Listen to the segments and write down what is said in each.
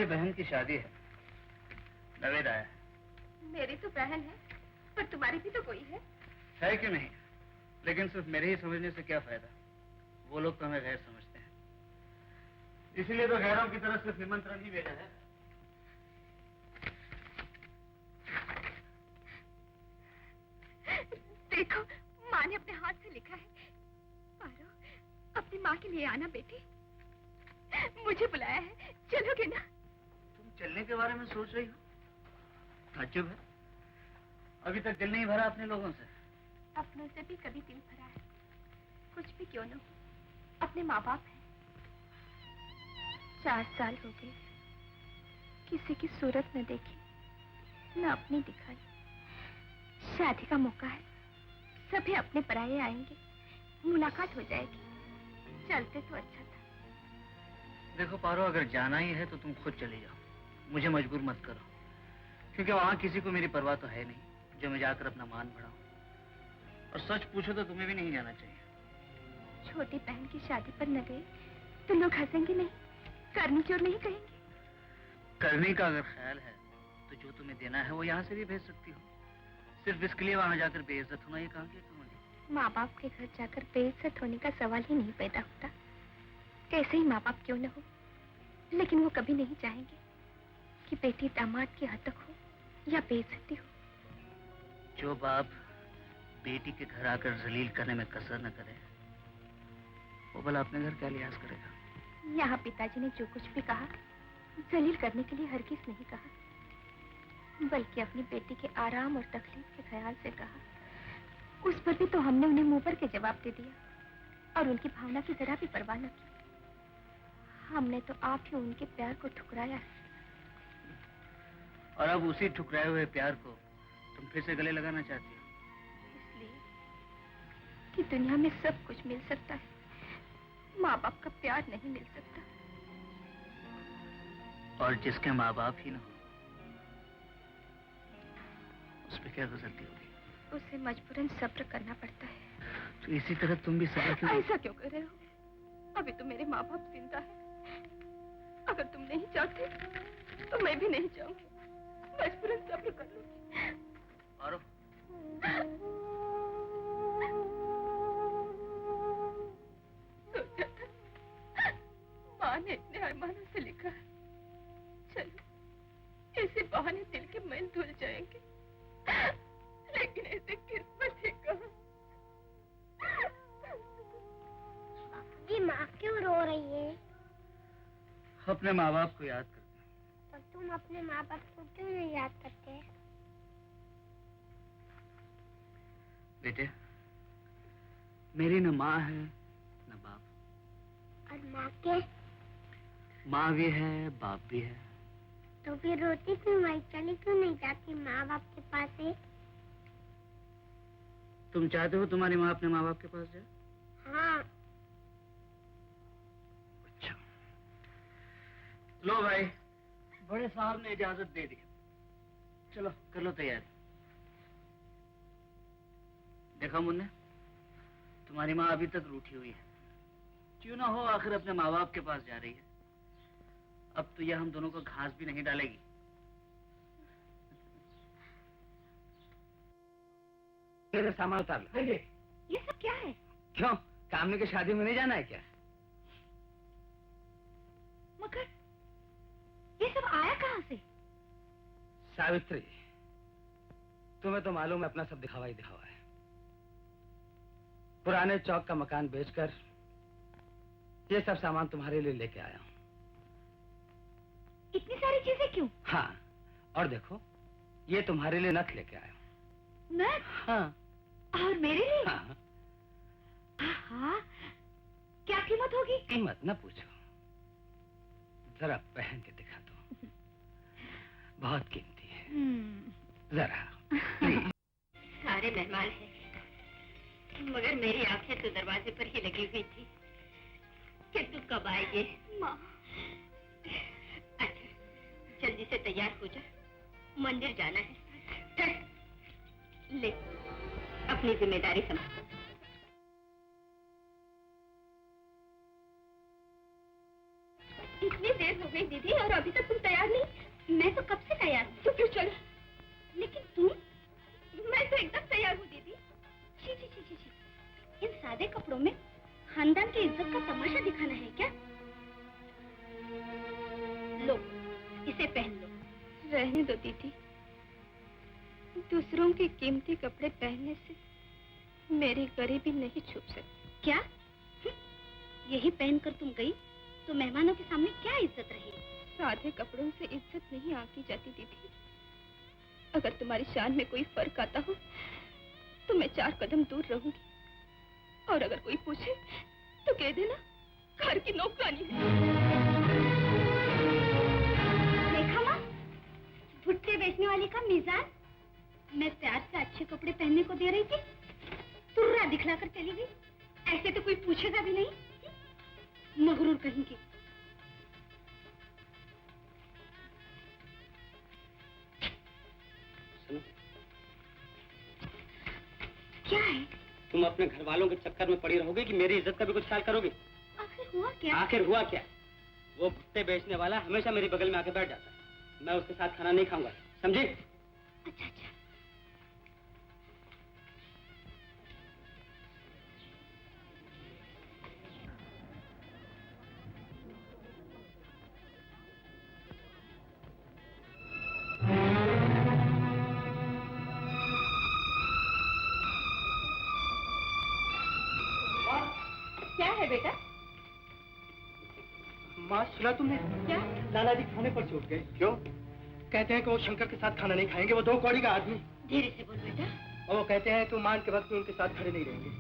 बहन की शादी है। नवेद आया है। मेरी तो बहन है, पर तुम्हारी भी तो कोई है। है कि नहीं, लेकिन सिर्फ मेरे ही समझने से क्या फायदा। वो लोग तो हमें गैर समझते हैं, इसीलिए तो गैरों की तरफ सिर्फ निमंत्रण ही भेजा है। देखो, माँ ने अपने हाथ से लिखा है, पारो, अपनी माँ के लिए आना बेटी। मुझे बुलाया है, चलोगे ना? तुम चलने के बारे में सोच रही हो? ताज्जुब है, अभी तक दिल नहीं भरा अपने लोगों से। अपनों से भी कभी दिल भरा है। कुछ भी क्यों न हो, अपने माँ बाप हैं। 4 साल हो गए, किसी की सूरत न देखी, न अपनी दिखाई। शादी का मौका है, सभी अपने पराये आएंगे, मुलाकात हो जाएगी। चलते तो अच्छा था। देखो पारो, अगर जाना ही है तो तुम खुद चली जाओ, मुझे मजबूर मत करो, क्योंकि वहां किसी को मेरी परवाह तो है नहीं जो मैं जाकर अपना मान बढ़ाऊं। और सच पूछो तो तुम्हें भी नहीं जाना चाहिए। छोटी बहन की शादी पर न गए तो लोग हंसेंगे नहीं, करनी चोर नहीं कहेंगे। करने का अगर ख्याल है तो जो तुम्हें देना है वो यहाँ से भी भेज सकती हो। सिर्फ इसके लिए वहां जाकर बेइज्जत होना, ये कहाँ की कहानी। माँ बाप के घर जाकर बेइज्जत होने का सवाल ही नहीं पैदा होता। कैसे ही माँ बाप क्यों न हो, लेकिन वो कभी नहीं चाहेंगे कि बेटी दामाद की हतक हो या बेइज्जती हो। जो बाप बेटी के घर आकर जलील करने में कसर न करे, वो भला अपने घर क्या लिहाज करेगा। यहाँ पिताजी ने जो कुछ भी कहा, जलील करने के लिए हरगिज नहीं कहा, बल्कि अपनी बेटी के आराम और तकलीफ के ख्याल से कहा। उस पर भी तो हमने उन्हें मुंह भर के जवाब दे दिया और उनकी भावना की जरा भी परवाह न की। हमने तो आप ही उनके प्यार को ठुकराया है। और अब उसी ठुकराए हुए प्यार को तुम फिर से गले लगाना चाहती हो। इसलिए कि दुनिया में सब कुछ मिल सकता है, माँ बाप का प्यार नहीं मिल सकता। और जिसके माँ बाप ही ना हो, उस पर क्या गुजरती होगी? उसे मजबूरन सब्र करना पड़ता है। तो इसी तरह तुम भी सब्र क्यों? ऐसा क्यों कर रहे हो? अभी तो मेरे माँ बाप जिंदा है। अगर तुम नहीं चाहते तो मैं भी नहीं चाहूंगी, मजबूरन सब्र कर लूंगी। और माँ ने इतने अरमानों से लिखा है, चलो इसी बहाने दिल के मैल धुल जाएंगे, लेकिन ऐसे किस्मत ही कहाँ। जी माँ क्यों रो रही है? अपने माँ बाप को याद करते हैं। तो तुम अपने माँ बाप को क्यों नहीं याद करते? बेटे, मेरी न माँ है न बाप। और माँ के? माँ भी है, बाप भी है। तो फिर रोती क्यों? वही चली क्यों नहीं जाती माँ बाप के पास है? तुम चाहते हो तुम्हारी माँ अपने माँ बाप के पास जाए? हाँ। अच्छा, लो भाई, बड़े साहब ने इजाजत दे दी, चलो कर लो तैयारी। देखा मुन्ने, तुम्हारी माँ अभी तक रूठी हुई है। क्यों ना हो, आखिर अपने माँ बाप के पास जा रही है। अब तो यह हम दोनों को घास भी नहीं डालेगी। मेरे सामान उतार लो। ये सब क्या है? क्यों, कामनी की शादी में नहीं जाना है क्या? मगर ये सब आया कहाँ से? सावित्री, तुम्हें तो मालूम है अपना सब दिखावा ही दिखावा है। पुराने चौक का मकान बेचकर ये सब सामान तुम्हारे लिए लेके आया हूँ। इतनी सारी चीजें क्यों? हाँ, और देखो, ये तुम्हारे लिए नथ लेके आया हूँ। नथ? हाँ। और मेरे लिए? हाँ। हाँ, क्या कीमत होगी? कीमत न पूछो, जरा पहन के दिखा दो, बहुत कीमती है। जरा सारे मेहमान हैं, मगर मेरी आंखें तो दरवाजे पर ही लगी हुई थी कि तू कब आएगी। माँ, अच्छा जल्दी से तैयार हो जा, मंदिर जाना है। चल ले, अपनी जिम्मेदारी समझ। इतनी देर हो गई दीदी और अभी तक तुम तैयार इसे पहन लो। रहने दो दीदी, दूसरों के कीमती कपड़े पहनने से मेरी गरीबी नहीं छुप सकती। क्या? यही पहनकर तुम गई तो मेहमानों के सामने क्या इज्जत रही? सादे कपड़ों से इज्जत नहीं आकी जाती दीदी। अगर तुम्हारी शान में कोई फर्क आता हो तो मैं 4 कदम दूर रहूंगी, और अगर कोई पूछे तो कह देना घर की नौकरानी है। देखा माँ, भुट्टे बेचने वाली का मिजाज। मैं प्यार से अच्छे कपड़े पहनने को दे रही थी, तुर्रा दिखलाकर चली गई। ऐसे तो कोई पूछेगा भी नहीं। मगरूर कहेंगे। सुनो, क्या है? तुम अपने घर वालों के चक्कर में पड़ी रहोगे कि मेरी इज्जत का भी कुछ ख्याल करोगे? आखिर हुआ क्या? आखिर हुआ क्या? वो भुट्टे बेचने वाला हमेशा मेरे बगल में आके बैठ जाता है। मैं उसके साथ खाना नहीं खाऊंगा, समझे? अच्छा अच्छा। क्या है बेटा? माँ, सुना तुमने? क्या? लाला जी खाने पर छूट गए। क्यों? कहते हैं कि वो शंकर के साथ खाना नहीं खाएंगे। वो 2 कौड़ी का आदमी। धीरे से बोल बेटा। और वो कहते हैं कि मान के वक्त में उनके साथ खड़े नहीं रहेंगे।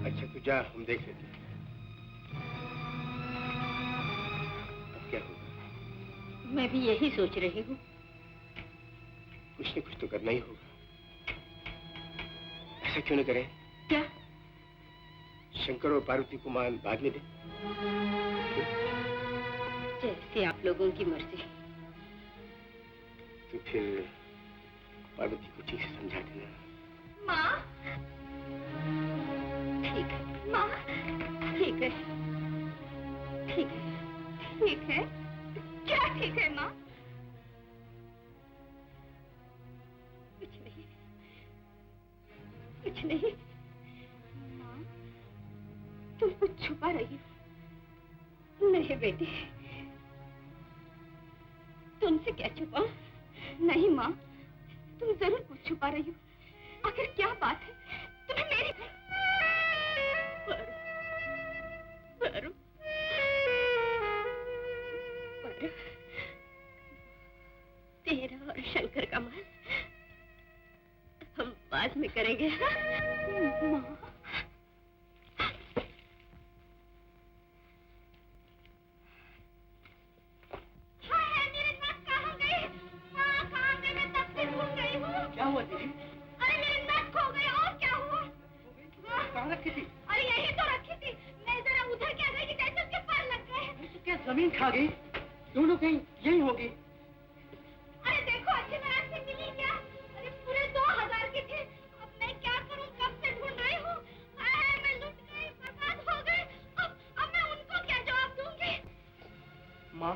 अच्छा तू जा, हम देख लेते हैं। अब क्या होगा? मैं भी यही सोच रही हूँ। कुछ न कुछ तो करना ही होगा। ऐसा क्यों न करें? क्या? शंकर और पार्वती को मान बाद में दे। जैसे आप लोगों की मर्जी। तो फिर पार्वती को ठीक से समझा देना। माँ, ठीक है माँ, ठीक है, ठीक है, ठीक है। क्या ठीक है माँ? कुछ नहीं, कुछ नहीं। माँ, तुम कुछ छुपा रही हो। नहीं बेटी, तुमसे क्या छुपाऊं? नहीं माँ, तुम जरूर कुछ छुपा रही हो। आखिर क्या बात है? तुम्हें मेरी पारू, तेरा और शंकर का मान हम बाद में करेंगे। माँ, क्या हुआ दीदी? अरे मेरी नस खो गई। और क्या हुआ? कहाँ रखी थी? अरे यही तो रखी थी। मैं जरा उधर क्या गई कि जैसे उसके पैर लग गए। तो क्या जमीन खा गई? दोनों कहीं यही होगी। अरे देखो अच्छी तरह से मिली क्या? अरे पूरे 2000 की थी। अब मैं क्या करूं? कब से ढूंढ रही हूँ। मैं लुट गई, बर्बाद हो गई। अब मैं उनको क्या जवाब दूंगी? माँ,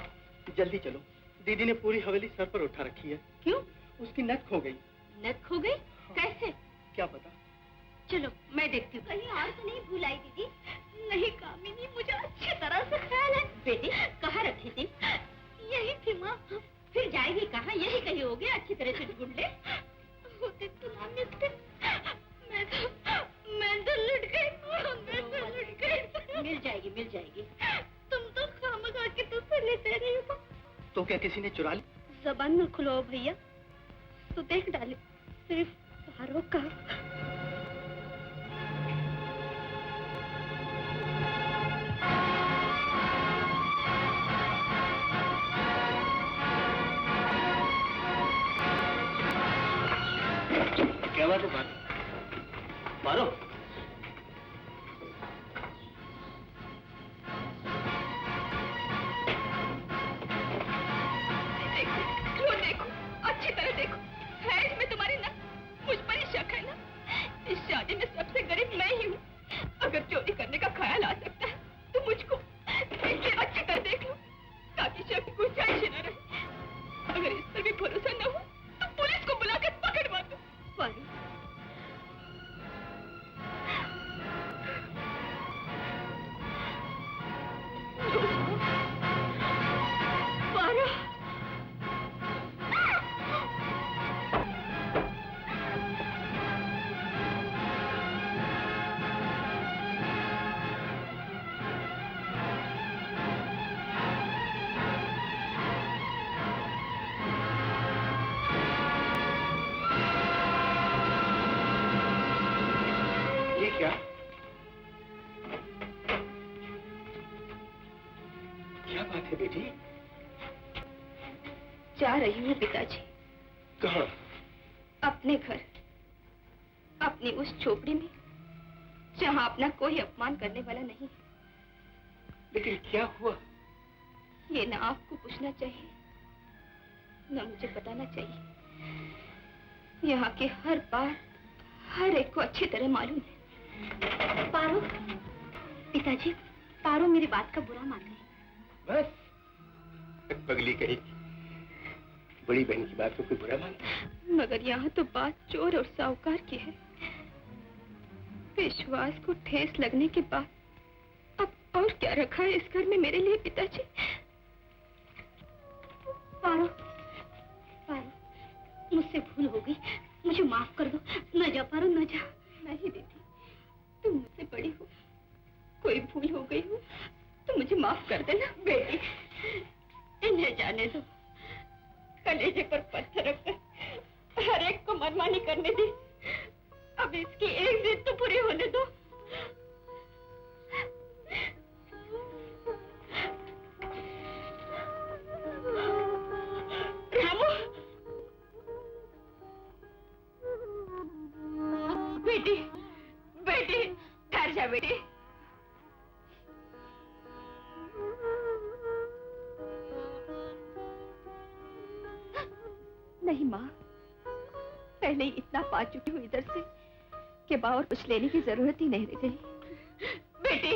जल्दी चलो। दीदी ने पूरी हवेली सर पर उठा रखी है। क्यों? उसकी नस खो गई। नस खो गई? कैसे? क्या पता। चलो मैं देखती हूँ। कहीं और तो नहीं भूल आई दीदी? नहीं कामिनी, मुझे अच्छी तरह से ख्याल है। बेटी कहाँ रखी थी? यही थी माँ। फिर जाएगी कहाँ? यही कहीं होगी। अच्छी तरह से ढूंढ ले। होते तो ना मिलते। मैं तो लुट गई। मैं तो लुट गई। मिल जाएगी, मिल जाएगी। तुम तो खामखा के तो से लेते रही हो। तो क्या किसी ने चुरा ली? जबान में खुलो भैया, तो देख डाले। सिर्फ पारो का। क्या बात है पारो? देखो, देखो, अच्छी तरह देखो। है इसमें तुम्हारी ना? मुझ पर ही शक है ना? इस शादी में सबसे गरीब मैं ही हूँ। अगर चोरी करने का ख्याल आ सकता है तो मुझको इसे अच्छी तरह देख लो, ताकि शक की गुंजाइश न रहे। अगर इस पर भी भरोसा न हो तो पुलिस को बुलाकर पकड़वा दो। पारू, है बेटी? जा रही हूँ पिताजी। कहाँ? अपने घर, अपनी उस झोपड़ी में जहाँ अपना कोई अपमान करने वाला नहीं। लेकिन क्या हुआ? ये ना आपको पूछना चाहिए, न मुझे बताना चाहिए। यहाँ के हर बात हर एक को अच्छी तरह मालूम है। पारो, पिताजी, पारो मेरी बात का बुरा मान गई। बस पगली कही, बड़ी बहन की बात को कोई बुरा मानता? मगर यहाँ तो बात चोर और साहूकार की है। विश्वास को ठेस लगने के बाद अब और क्या रखा है इस घर में मेरे लिए पिताजी? पारो, पारो, मुझसे भूल हो गई, मुझे माफ कर दो। न जा पारो, न जा। नहीं दीदी, तुम मुझसे बड़ी हो, कोई भूल हो गई हो तो मुझे माफ कर देना। बेटी, इन्हें जाने दो। कलेजे पर पत्थर रखकर हर एक को मनमानी करने दी। अब इसकी एक जिद तो पूरी होने दो। रामू, बेटी, बेटी, ठहर जा बेटी। नहीं माँ, पहले ही इतना पा चुकी हूँ इधर से कि और कुछ लेने की जरूरत ही नहीं रह गई। बेटी,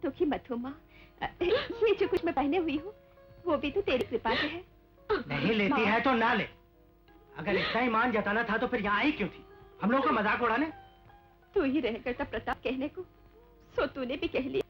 दुखी मत हो माँ। ये जो कुछ मैं पहने हुई हूँ वो भी तो तेरी कृपा से है। नहीं लेती है तो ना ले। अगर इतना ही मान जताना था तो फिर यहाँ आई क्यों थी? हम लोगों का मजाक उड़ाने? तू ही रह करता प्रताप कहने को, सो तूने भी कह लिया।